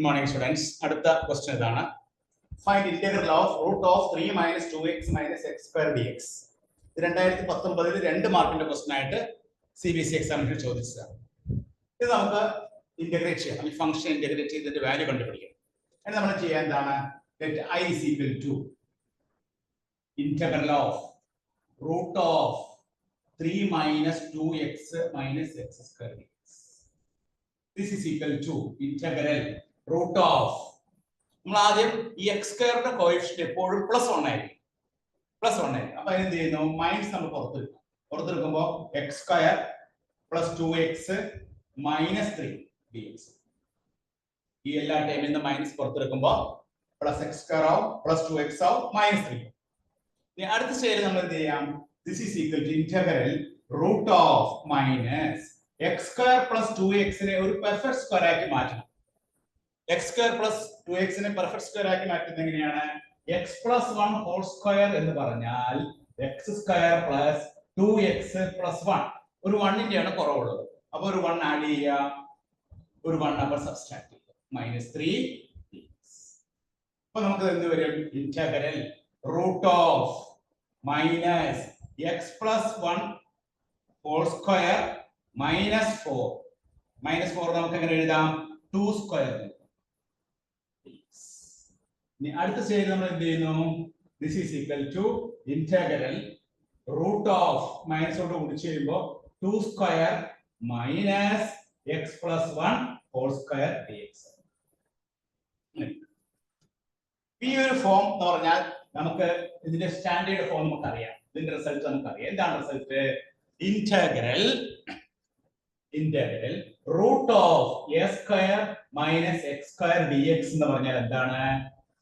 Good morning, students. അടുത്ത question ഇതാണ്. Find integral of root of 3 minus 2x minus x square dx. 2019 2 മാർക്കിന്റെ question ആയിട്ട് CBSE എക്സാമിന് ചോദിച്ചതാണ്. ഇത് നമുക്ക് ഇന്റഗ്രേറ്റ് ചെയ്യാം. ഈ ഫംഗ്ഷൻ ഇന്റഗ്രേറ്റ് ചെയ്തിട്ട് വാല്യൂ കണ്ടുപിടിക്കാം. അതിന് നമ്മൾ ചെയ്യാൻ എന്താണ്? Let I is equal to integral of root of 3 minus 2x minus x square dx. This is equal to integral root of നമ്മൾ ആദ്യം ഈ x സ്ക്വയറിന്റെ കോഎഫിഷ്യന്റ് എപ്പോഴും +1 ആയിരിക്കും. അപ്പോൾ എന്ത് ചെയ്യുന്നു? മൈനസ് നമ്മൾ പുറത്തെടുക്കുമ്പോൾ x സ്ക്വയർ + 2x - 3 dx. ഈ എല്ലാ ടൈമിൽ നിന്ന് മൈനസ് പുറത്തെടുക്കുമ്പോൾ +x സ്ക്വയർ ആവും +2x ആവും -3. ഇനി അടുത്ത സ്റ്റേജിൽ നമ്മൾ എന്ത് ചെയ്യാം? This is equal to integral root of minus x square plus 2x നെ ഒരു പെർഫെക്റ്റ് സ്ക്വയർ ആക്കി മാറ്റണം. x square plus 2x നെ പെർഫെക്റ്റ് സ്ക്വയർ ആക്കി മാറ്റുന്നത് എങ്ങനെയാണ്? x plus 1 whole square എന്ന് പറഞ്ഞാൽ x square plus 2x plus 1. ഒരു 1 ന്റെയാണ് കുറവുള്ളത്. അപ്പോൾ ഒരു 1 ആഡ് ചെയ്യാം, ഒരു 1 നമ്പർ സബ്സ്ട്രാക്ട് ചെയ്യാം, -3 dx. അപ്പോൾ നമുക്ക് എന്ത് വരും? Integral root of minus x plus 1 whole square -4. -4 നമുക്ക് എങ്ങനെ എഴുതാം? 2 സ്ക്വയർ. ഇനി അടുത്ത സ്റ്റേജിൽ നമ്മൾ എന്ത് ചെയ്യുന്നു? This is equal to integral root of minus കൊണ്ട് ഗുണിച്ച് ചെയ്യുമ്പോൾ 2 square minus x plus 1 whole square dx. ഈ ഒരു ഫോം എന്ന് പറഞ്ഞാൽ നമുക്ക് ഇതിന്റെ സ്റ്റാൻഡേർഡ് ഫോം നമുക്കറിയാം. ഇതിന്റെ റിസൾട്ട് നമുക്കറിയാം. എന്താണ് result? Integral root of a square minus x square dx എന്ന് പറഞ്ഞാൽ എന്താണ്?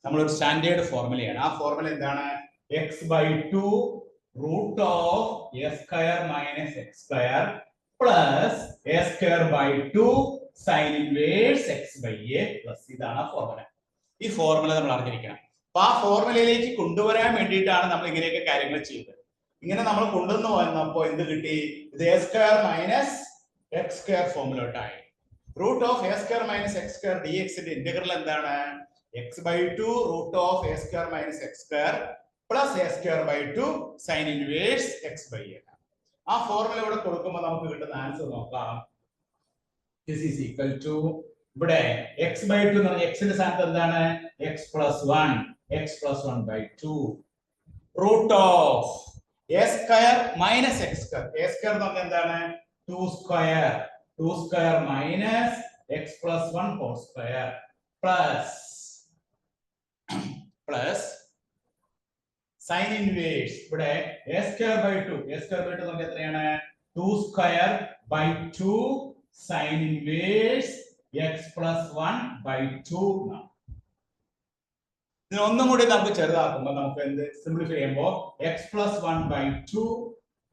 നമ്മളൊരു സ്റ്റാൻഡേർഡ് ഫോർമുലയാണ്. ആ ഫോർമുല എന്താണ്? x/2 root of a square minus x square plus a square by 2 sine inverse x/a plus. ഇതാണ് ഫോർമുല. ഈ ഫോർമുല നമ്മൾ അറിഞ്ഞിരിക്കണം. അപ്പൊ ആ ഫോർമുലയിലേക്ക് കൊണ്ടുവരാൻ വേണ്ടിയിട്ടാണ് നമ്മൾ ഇങ്ങനെയൊക്കെ കാര്യങ്ങൾ ചെയ്തത്. ഇങ്ങനെ നമ്മൾ കൊണ്ടുവന്ന് വന്നപ്പോൾ എന്ത് കിട്ടി? ഇത് a square minus x square ഫോർമുലോട്ടായി. Root of a square minus x square dx ന്റെ ഇന്റഗ്രൽ എന്താണ്? x/2 root of a square minus x square plus a square by 2 sine inverse x/a. ആ ഫോർമുല ഇവിടെ കൊടുക്കുമ്പോൾ നമുക്ക് കിട്ടുന്ന ആൻസർ നോക്കാം. This is equal to ഇവിടെ x/2 എന്ന് പറഞ്ഞാൽ x ന്റെ സ്ഥാനത്ത് എന്താണ്? x plus 1 by 2 root of a square minus x square. a square എന്ന് പറഞ്ഞാൽ എന്താണ്? 2 square minus x plus 1 whole square plus sine inverse ഇവിടെ a സ്ക്വയർ ബൈ 2 നമുക്ക് എത്രയാണ്? 2 square by 2 sine inverse x plus 1 by 2. ഇതിനെ ഒന്നും കൂടി നമുക്ക് ചെറുതാക്കുമ്പോൾ നമുക്ക് എന്ത് സിംപ്ലിഫൈ ചെയ്യുമ്പോൾ x plus 1 by 2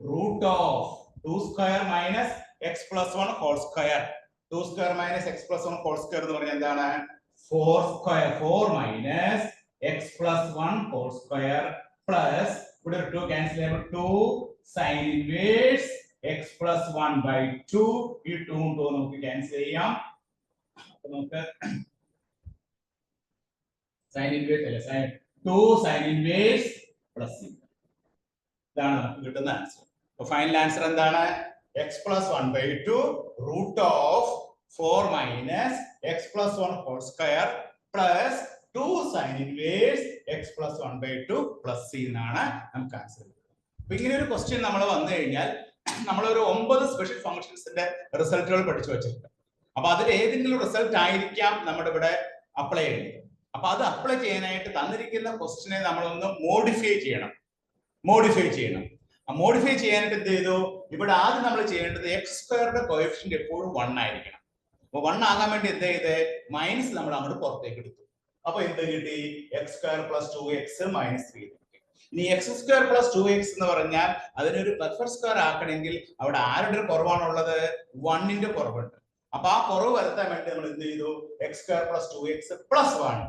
root of 2 square minus x plus 1 whole square. 2 square minus x plus 1 whole square എന്ന് പറഞ്ഞാൽ എന്താണ്? 4 minus x plus 1 whole square plus ഇവിടെ 2 ക്യാൻസൽ ചെയ്യുമ്പോൾ 2 sine inverse x plus 1 by 2. ഈ 2 നമുക്ക് ക്യാൻസൽ ചെയ്യാം. അപ്പോൾ നമുക്ക് സൈൻ ഇൻവേഴ്സ് അല്ല, 2 സൈൻ ഇൻവേഴ്സ് പ്ലസ് ഇതാണ് നമുക്ക് കിട്ടുന്ന ആൻസർ. അപ്പോൾ ഫൈനൽ ആൻസർ എന്താണ്? x plus 1 by 2 root of 4 minus x plus 1 whole square plus 2 sin inverse x plus 1 by 2 plus c എന്നാണ് നമുക്ക് ആൻസർ. അപ്പൊ ഇങ്ങനെ ഒരു ക്വസ്റ്റ്യൻ നമ്മൾ വന്നു കഴിഞ്ഞാൽ നമ്മൾ ഒരു 9 സ്പെഷ്യൽ ഫംഗ്ഷൻസിന്റെ റിസൾട്ടുകൾ പഠിച്ചു വെച്ചിട്ടുണ്ട്. അപ്പൊ അതിൽ ഏതെങ്കിലും റിസൾട്ട് ആയിരിക്കാം നമ്മുടെ ഇവിടെ അപ്ലൈ ചെയ്യുന്നത്. അപ്പൊ അത് അപ്ലൈ ചെയ്യാനായിട്ട് തന്നിരിക്കുന്ന ക്വസ്റ്റ്യനെ നമ്മളൊന്ന് മോഡിഫൈ ചെയ്യണം. മോഡിഫൈ ചെയ്യാനായിട്ട് എന്ത് ചെയ്തു? ഇവിടെ ആദ്യം നമ്മൾ ചെയ്യേണ്ടത് x സ്ക്വയറിന്റെ കോഎഫിഷ്യന്റ് എപ്പോഴും 1 ആയിരിക്കണം. അപ്പൊ 1 ആകാൻ വേണ്ടി എന്ത് ചെയ്ത് മൈനസ് നമ്മൾ അങ്ങോട്ട് പുറത്തേക്ക് എടുത്തു. അപ്പൊ എന്ത് കിട്ടി? x square plus 2x minus 3. ഇനി x സ്ക്വയർ പ്ലസ് 2x എന്ന് പറഞ്ഞാൽ അതിനൊരു പെർഫെക്റ്റ് സ്ക്വയർ ആക്കണമെങ്കിൽ അവിടെ ആരുടെ കുറവാണുള്ളത്? 1 ന്റെ കുറവുണ്ട്. അപ്പൊ ആ കുറവ് വരുത്താൻ വേണ്ടി നമ്മൾ എന്ത് ചെയ്തു? x square plus 2x plus 1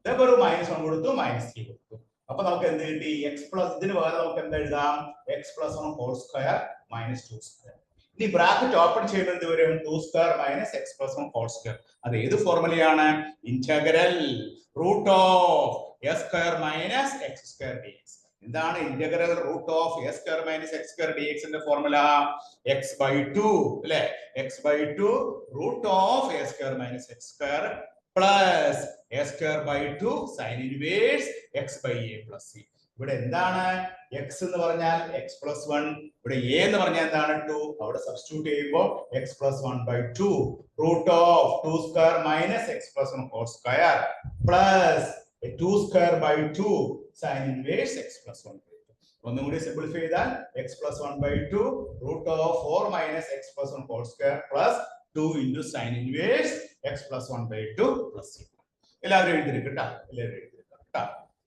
ഇതൊക്കെ ഒരു -1 കൊടുത്തു, -3 കൊടുത്തു. അപ്പൊ നമുക്ക് എന്ത് കിട്ടി? x പ്ലസ് ഇതിന് പകരം നമുക്ക് എന്ത് എഴുതാം? x plus 1 whole square minus 2 square. ഇനി ബ്രാക്കറ്റ് ഓപ്പൺ ചെയ്യുമ്പോൾ എന്ത് വരും 2 square minus X plus 1 whole square. അത് ഏത് ഫോർമുലയാണ്? Integral root of S square minus X square D X. എന്താണ് integral root of S square minus X square D എക്സിന്റെ formula? X by 2 അല്ലെ? X by 2 root of S square minus X square plus A square by 2 sine inverse X by A plus C. ഇവിടെ എന്താണ് X എന്ന് പറഞ്ഞാൽ X plus 1, ഇവിടെ A എന്ന് പറഞ്ഞാൽ എന്താണ് 2. അവിടെ സബ്സ്റ്റിറ്റ്യൂട്ട് ചെയ്യുമ്പോൾ x plus 1 by 2 root of 2 square minus X plus 1 whole square plus 2 square by 2 sine inverse x plus 1 by 2. ഒന്നും കൂടി സിംപ്ലിഫൈ ചെയ്താൽ x plus 1 by 2 root of 4 minus X plus 1 whole square plus 2 into sine inverse x plus 1 by 2 plus C. എല്ലാവരും എഴുതിയിരിക്കും കേട്ടോ, എല്ലാവരും എഴുതിയിരിക്കും കേട്ടോ.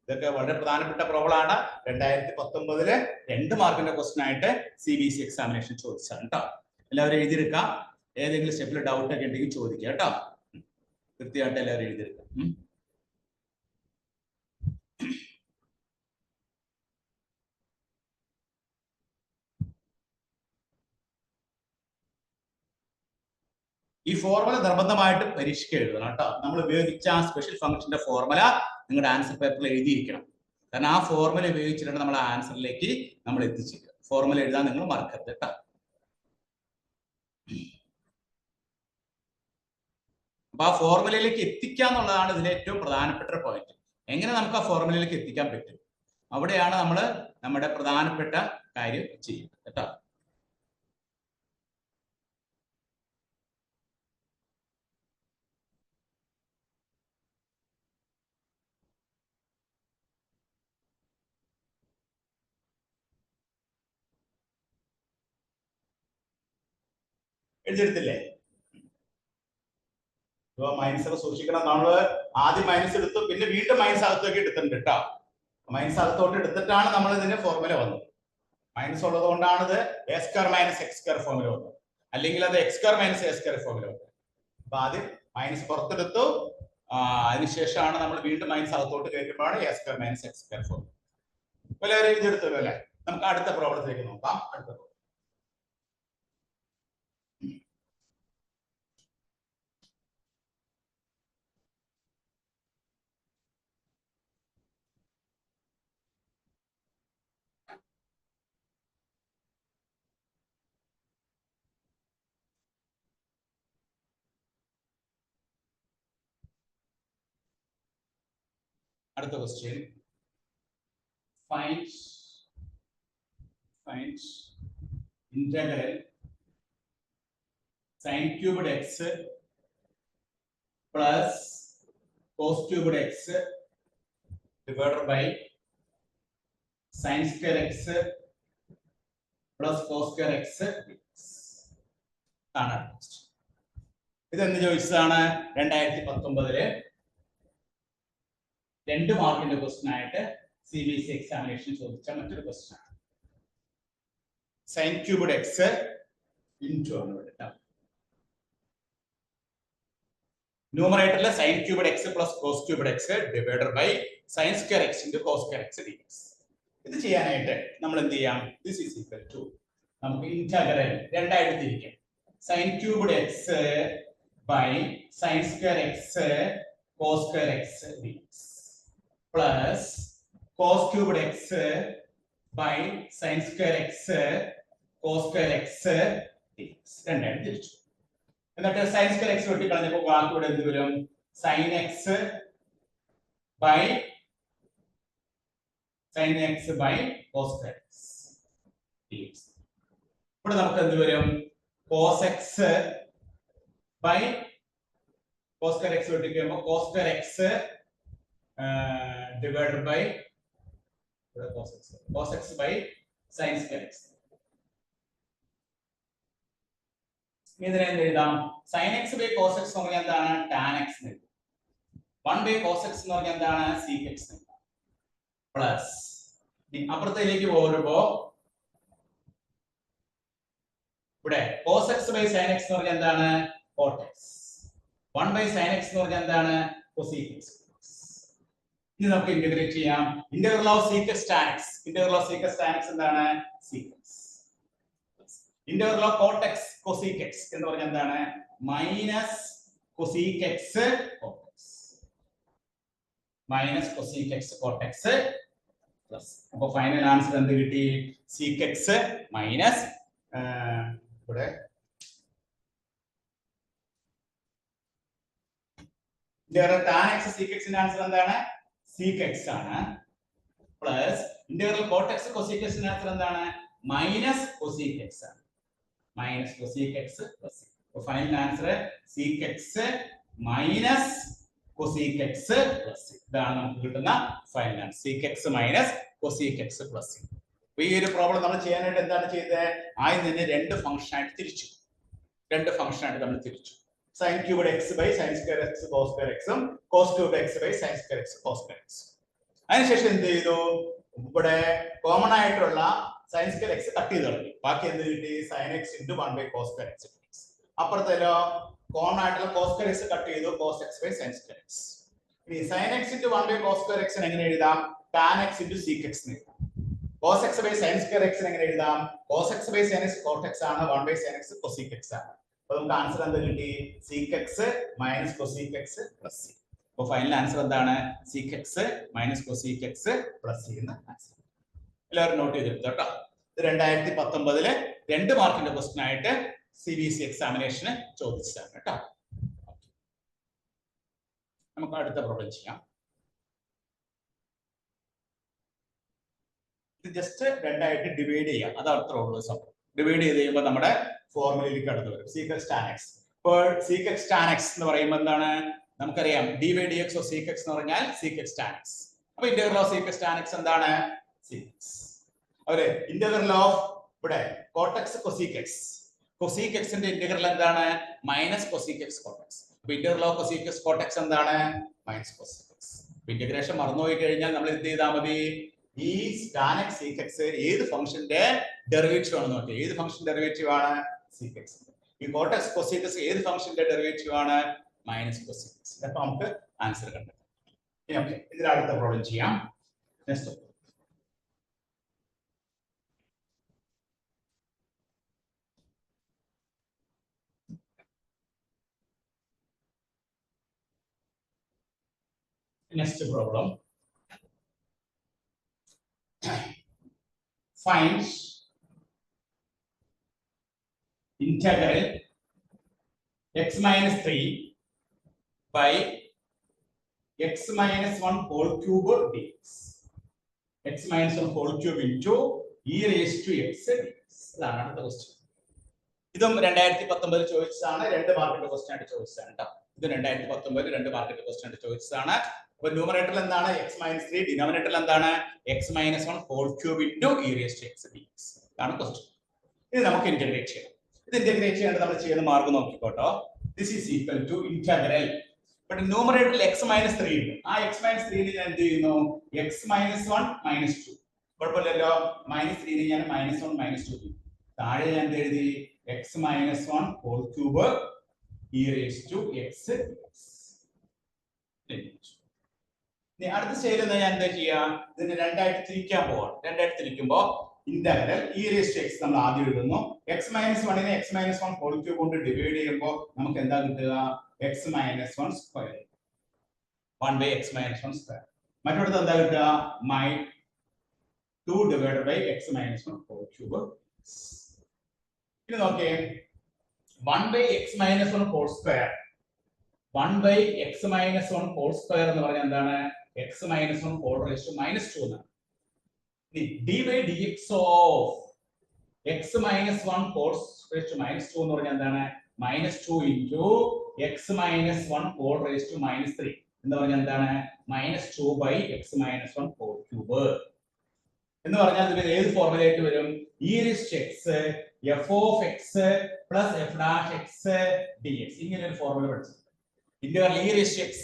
ഇതൊക്കെ വളരെ പ്രധാനപ്പെട്ട പ്രോബ്ലം ആണ്. 2019 2 മാർക്കിന്റെ ക്വസ്റ്റൻ ആയിട്ട് CBSE എക്സാമിനേഷൻ ചോദിച്ചാണ് കേട്ടോ. എല്ലാവരും എഴുതിയെടുക്കാം. ഏതെങ്കിലും സ്റ്റെപ്പിൽ ഡൗട്ട് ഒക്കെ ഉണ്ടെങ്കിൽ ചോദിക്കുക കേട്ടോ. കൃത്യമായിട്ട് എല്ലാവരും എഴുതിയെടുക്കാം. ഈ ഫോർമുല നിർബന്ധമായിട്ടും പരീക്ഷയ്ക്ക് എഴുതണം കേട്ടോ. നമ്മൾ ഉപയോഗിച്ച ആ സ്പെഷ്യൽ ഫംഗ്ഷന്റെ ഫോർമുല നിങ്ങളുടെ ആൻസർ പേപ്പറിൽ എഴുതിയിരിക്കണം. കാരണം ആ ഫോർമുല ഉപയോഗിച്ചിട്ടാണ് നമ്മൾ ആൻസറിലേക്ക് നമ്മൾ എത്തിച്ചേക്കുക. ഫോർമുല എഴുതാൻ നിങ്ങൾ മറക്കരുത് കേട്ടോ. അപ്പൊ ആ ഫോർമുലയിലേക്ക് എത്തിക്കുക എന്നുള്ളതാണ് ഇതിലെ ഏറ്റവും പ്രധാനപ്പെട്ട പോയിന്റ്. എങ്ങനെ നമുക്ക് ആ ഫോർമുലയിലേക്ക് എത്തിക്കാൻ പറ്റും, അവിടെയാണ് നമ്മൾ നമ്മുടെ പ്രധാനപ്പെട്ട കാര്യം ചെയ്യുന്നത് കേട്ടോ. എഴുതിയെടുത്തില്ലേ? മൈനസ് ഒക്കെ സൂക്ഷിക്കണം. നമ്മള് ആദ്യം മൈനസ് എടുത്തു, പിന്നെ വീണ്ടും മൈനസ് അകത്തേക്ക് എടുത്തിട്ടുണ്ട് കേട്ടോ. മൈനസ് അകത്തോട്ട് എടുത്തിട്ടാണ് നമ്മൾ ഇതിന്റെ ഫോർമുല വന്നത്. മൈനസ് ഉള്ളത് കൊണ്ടാണ് ഇത് A square minus X square formula വന്നത്. അല്ലെങ്കിൽ അത് X square minus A square formula വന്നത്. അപ്പൊ ആദ്യം മൈനസ് പുറത്തെടുത്തു, അതിനുശേഷമാണ് നമ്മൾ വീണ്ടും മൈനസ് അകത്തോട്ട് കയറ്റുമ്പോഴാണ് A square minus X square formula. എല്ലാവരും എഴുതിയെടുത്തല്ലോ അല്ലെ? നമുക്ക് അടുത്ത പ്രോബ്ലത്തിലേക്ക് നോക്കാം. അടുത്ത question, find integral sin cubed x plus cos cubed x divided by sin square x plus cos square x ആണ്. ഇതെന്ത് ചോദിച്ചതാണ്? 2019 2 മാർക്കിന്റെ ക്വസ്റ്റൻ ആയിട്ട് CBSE എക്സാമിനേഷൻ ചോദിച്ച മറ്റൊരു ക്വസ്റ്റൻ ആണ്. sin cubed x into ആണ് ഇവിടെ. ന്യൂമറേറ്ററിലെ sin cubed x plus cos cubed x divided by sin square x into cos square x dx. ഇത് ചെയ്യാനായിട്ട് നമ്മൾ എന്ത് ചെയ്യാം? this is equal to നമുക്ക് ഇന്റഗ്രൽ രണ്ടായിട്ട് തിരിക്കാം. sin cubed x by sin square x cos square x dx plus cos cubed x by sin square x cos square x dx രണ്ടായിട്ട് തിരിച്ചു. എന്നിട്ട് sin square x വെട്ടി കളഞ്ഞപ്പോൾ ബാക്കി ഇവിടെ എന്ത് വരും? sin x by cos square x dx. ഇവിടെ നമുക്ക് എന്ത് വരും? cos x by cos square x വെട്ടി കഴിയുമ്പോൾ cos square x divided by cos x by sin square x. ഇതിനെ എന്ത് എഴുതാം? sin x by cos x എന്ന് പറഞ്ഞാൽ എന്താണ്? tan x എന്ന് എഴുതാം. 1 by cos x എന്ന് പറഞ്ഞാൽ എന്താണ്? sec x എന്ന് എഴുതാം. പ്ലസ് അപ്പുറത്തേക്ക് പോകുമ്പോ ഇവിടെ cos x by sin x എന്ന് പറഞ്ഞാൽ എന്താണ്? cot x. 1 by sin x എന്ന് പറഞ്ഞാൽ എന്താണ്? cosec x. ഇനി നമുക്ക് ഇന്റഗ്രേറ്റ് ചെയ്യാം. Integral of sec x tan x. Integral of sec x tan x എന്താണ്? sec x. Integral of coat X cosec X എന്ന് പറഞ്ഞാൽ എന്താണ് minus cosec X minus cosec X coat X plus. അപ്പൊ final answer എന്ത് കിട്ടി seek X minus ഇവിടെ integral tan X seek എക്സിന്റെ answer എന്താണ് സീക് എക്സ് ആണ് plus integral coat X cosec എക്സിന്റെ ആൻസർ എന്താണ് മൈനസ് കൊസീക് എക്സ് ആണ് മൈനസ് കൊസീക് എക്സ് പ്ലസ്. അപ്പൊ final answer sec X minus cosec X plus. ഇതാണ് നമുക്ക് കിട്ടുന്ന final answer sec X minus cosec X plus. അപ്പൊ ഈ ഒരു പ്രോബ്ലം നമ്മൾ ചെയ്യാനായിട്ട് എന്താണ് ചെയ്തത് ആദ്യം തന്നെ രണ്ട് ഫംഗ്ഷൻ ആയിട്ട് തിരിച്ചു നമ്മൾ തിരിച്ചു sin cubed x by sin square x cos square x cos cubed x by sin square x cos square x. അതിനുശേഷം എന്ത് ചെയ്തു ഇവിടെ കോമൺ ആയിട്ടുള്ള sin square x കട്ട് ചെയ്ത് കളഞ്ഞു ബാക്കി എന്ത് കിട്ടി sin x into 1 by cos square x. അപ്പുറത്തേലോ കോമൺ ആയിട്ടുള്ള cos square x കട്ട് ചെയ്തു cos x by sin square x. ഇനി sin x into 1 by cos square x എങ്ങനെ എഴുതാം tan x into sec x എന്ന് എഴുതാം. cos x by sin square x എങ്ങനെ എഴുതാം cos x by sin x cot x ആണ് 1 by sin x cosec x ആണ്. അപ്പോൾ നമുക്ക് ആൻസർ എന്താ കിട്ടി sec x minus cosec x plus c. അപ്പോൾ ഫൈനൽ ആൻസർ എന്താണ് sec x minus cosec x plus c എന്ന ആൻസർ. എല്ലാവരും നോട്ട് ചെയ്തെടുത്തു കേട്ടോ. ഇത് 2019 2 മാർക്കിന്റെ ക്വസ്റ്റ്യൻ ആയിട്ട് CBSE എക്സാമിനേഷന് ചോദിച്ചതാണ് കേട്ടോ. നമുക്ക് അടുത്ത പ്രോബ്ലം ചെയ്യാം. ഇത് ജസ്റ്റ് രണ്ടായിട്ട് ഡിവൈഡ് ചെയ്യാം അതാണ് അത്ര ഉള്ളൂ സംഭവം. ഡിവൈഡ് ചെയ്ത് കഴിയുമ്പോൾ നമ്മുടെ ഫോർമുലയിലേക്ക് കടന്നു വരും sec x tan x. ഇപ്പോൾ sec x tan x എന്ന് പറയുമ്പോൾ എന്താണ് നമുക്കറിയാം d by dx of sec x എന്ന് പറഞ്ഞാൽ sec x tan x. അപ്പോൾ integral of sec x tan x എന്താണ് sec x. അവരെ ഇന്റഗ്രൽ ഓഫ് ഇവിടെ cot x cosec x ന്റെ ഇന്റഗ്രൽ എന്താണ് minus cosec x cot x. അപ്പോൾ integral of cosec x cot x എന്താണ് മൈനസ് cosec x. ഇന്റഗ്രേഷൻ മറന്നുപോയി കഴിഞ്ഞാൽ നമ്മൾ എന്ത് ചെയ്താൽ മതി ഈ tan x sec x ഏത് ഫംഗ്ഷന്റെ ഡെറിവേറ്റീവ് ആണെന്ന് നോക്കിയാൽ ഏത് ഫംഗ്ഷൻ ഡെറിവേറ്റീവ് ആണ് sec x. ഈ cot x cosec x ഏത് ഫംഗ്ഷന്റെ ഡെറിവേറ്റീവ് ആണ് മൈനസ് cosec x. അപ്പോൾ നമുക്ക് ആൻസർ കണ്ടെത്താം. ഓക്കേ ഇതിൽ അടുത്ത പ്രോബ്ലം ചെയ്യാം. Next problem. Find integral x minus 3 by x minus 1 whole cube dx. X minus 1 whole cube into e raised to x dx. ഇതാണ് അടുത്ത ക്വസ്റ്റ്യൻ. ഇതും 2019 ചോദിച്ചതാണ് 2 മാർക്കിന്റെ ക്വസ്റ്റ്യൻ ആയിട്ട് ചോദിച്ചതാണ് കേട്ടോ. ഇത് 2019 2 മാർക്കിന്റെ ക്വസ്റ്റ്യൻ ആയിട്ട് ചോദിച്ചതാണ്. അപ്പോൾ ന്യൂമറേറ്ററിൽ എന്താണ് x minus 3 ഡിനോമിനേറ്ററിൽ എന്താണ് x minus 1 whole cube into e raised to x dx. ഇതാണ് ക്വസ്റ്റ്യൻ. ഇത് നമുക്ക് ഇന്റഗ്രേറ്റ് ചെയ്യാം. ഇത് ഇന്റഗ്രേറ്റ് ചെയ്യാൻ നമ്മൾ ചെയ്യുന്ന മാർഗ്ഗം നോക്കിക്കോട്ടോ. This is equal to integral. But ന്യൂമറേറ്ററിൽ x minus 3 ഉണ്ട്. ആ x minus 3 നെ ഞാൻ എന്ത് ചെയ്യുന്നു x minus 1 minus 2. കുഴപ്പമില്ലല്ലോ minus 3 നെ ഞാൻ minus 1 minus 2. താഴെ ഞാൻ എന്ത് എഴുതി x minus 1 whole cube e raised to x dx. ഇനി അടുത്ത സ്റ്റേജിൽ ഞാൻ എന്താ ചെയ്യാ ഇതിനെ രണ്ടായിട്ട് തിരിക്കാൻ പോവാണ്. രണ്ടായിട്ട് തിരിക്കുമ്പോൾ integral e raised to x നമ്മൾ ആദ്യം എഴുതുന്നു. x minus 1 നെ x minus 1 whole cube കൊണ്ട് ഡിവൈഡ് ചെയ്യുമ്പോൾ നമുക്ക് എന്താ കിട്ടുക x minus 1 square 1 by x minus 1 square. മറ്റൊരു എന്താ കിട്ടുക 2 divided by x minus 1 whole cube. ഇനി നോക്കേ 1 by x minus 1 whole square 1 by x minus 1 whole square എന്ന് പറഞ്ഞാൽ എന്താണ് x minus 1 whole raised to minus 2 എന്നാണ്. d by dx of x minus 1 whole raised to minus 2 എന്ന് പറഞ്ഞാൽ എന്താണ് minus 2 into x minus 1 whole raised to minus 3 എന്ന് പറഞ്ഞാൽ എന്താണ് minus 2 by x minus 1 whole cube എന്ന് പറഞ്ഞാൽ ഇത് ഏത് ഫോർമുലയായിട്ട് വരും e raised to x f of x plus f dash x dx ഇങ്ങനെ ഒരു ഫോർമുല പഠിച്ചു. Integral e raised to x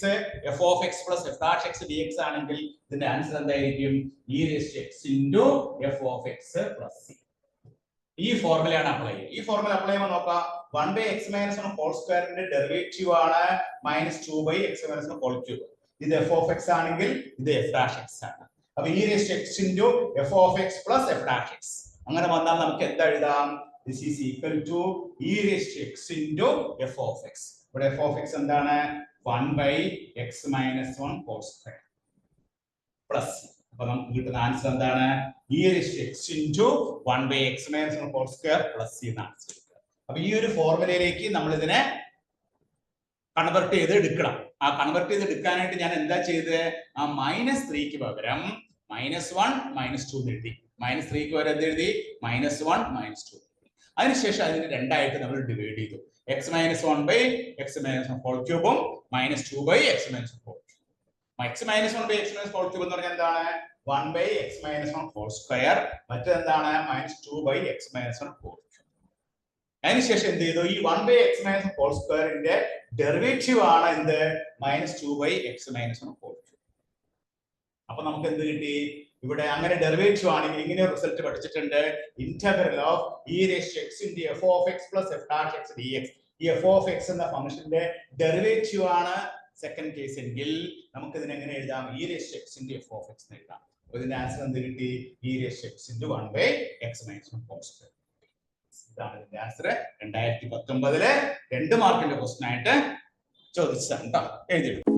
f of x plus f dash x dx ആണെങ്കിൽ ഇതിന്റെ ആൻസർ എന്തായിരിക്കും e raised to x into f of x plus c. ഈ ഫോർമുലയാണ് apply ചെയ്യുക. ഈ formula apply ചെയ്യുമ്പോൾ നോക്കാം 1 by x minus 1 whole square ന്റെ derivative ആണ് minus 2 by x minus 1 whole cube. ഇത് f of x ആണെങ്കിൽ ഇത് f dash x ആണ്. അപ്പോൾ e raised to x into f of x plus f dash x അങ്ങനെ വന്നാൽ നമുക്ക് എന്താ എഴുതാം this is equal to e raise to x into f of x. ഇവിടെ എഫ് ഓഫ് എക്സ് എന്താണ്? 1/x - 1 whole square plus. അപ്പൊ നമുക്ക് കിട്ടുന്ന ആൻസർ എന്താണ്? E raise to x into 1/x - 1 whole square plus എന്ന ആൻസർ. അപ്പൊ ഈ ഒരു ഫോർമുലയിലേക്ക് നമ്മൾ ഇതിനെ കൺവെർട്ട് ചെയ്ത് എടുക്കണം. ആ കൺവെർട്ട് ചെയ്ത് എടുക്കാനായിട്ട് ഞാൻ എന്താ ചെയ്തത്? ആ -3ക്ക് പകരം -1 -2 എഴുതി. -3ക്ക് പകരം എന്ത് എഴുതി? -1 -2. അതിനുശേഷം അതിന് രണ്ടായിട്ട് നമ്മൾ ഡിവൈഡ് ചെയ്തു. x - 1/x - 1 ഹോൾ ക്യൂബും -2/x - 1 whole cube. x - 1/x - 1 whole cube എന്ന് പറഞ്ഞാൽ എന്താണ്? 1/x - 1 whole square. മറ്റെന്താണ്? -2/x - 1 whole cube. അതിനുശേഷം എന്ത് ചെയ്തു? ഈ 1/x - 1 ഹോൾ സ്ക്വയറിന്റെ ഡെറിവേറ്റീവ് ആണ് എന്ത്? -2/x - 1 whole cube. അപ്പൊ നമുക്ക് എന്ത് കിട്ടി? ഇവിടെ അങ്ങനെ ഡെറിവേറ്റീവ് ആണെങ്കിൽ ഇങ്ങനെ റിസൾട്ട് പഠിച്ചിട്ടുണ്ട്. Integral of e raise to x into f of x plus f dash x d x. ഈ എഫ് ഓഫ് എക്സ് എന്ന ഫംഗ്ഷന്റെ ഡെറിവേറ്റീവ് ആണ് സെക്കൻഡ് കേസ് എങ്കിൽ നമുക്ക് ഇതിനെ എങ്ങനെ എഴുതാം? E raise to x into f of x എന്ന് എഴുതാം. അപ്പൊ ഇതിന്റെ ആൻസർ എന്ത് കിട്ടി? E raise to x into 1/x - 1 whole square. ഇതാണ് ഇതിന്റെ ആൻസർ. 2019 2 മാർക്കിന്റെ ക്വസ്റ്റ്യൻ ആയിട്ട് ചോദിച്ചതാണ് കേട്ടോ. എഴുതിയിട്ടുണ്ട്.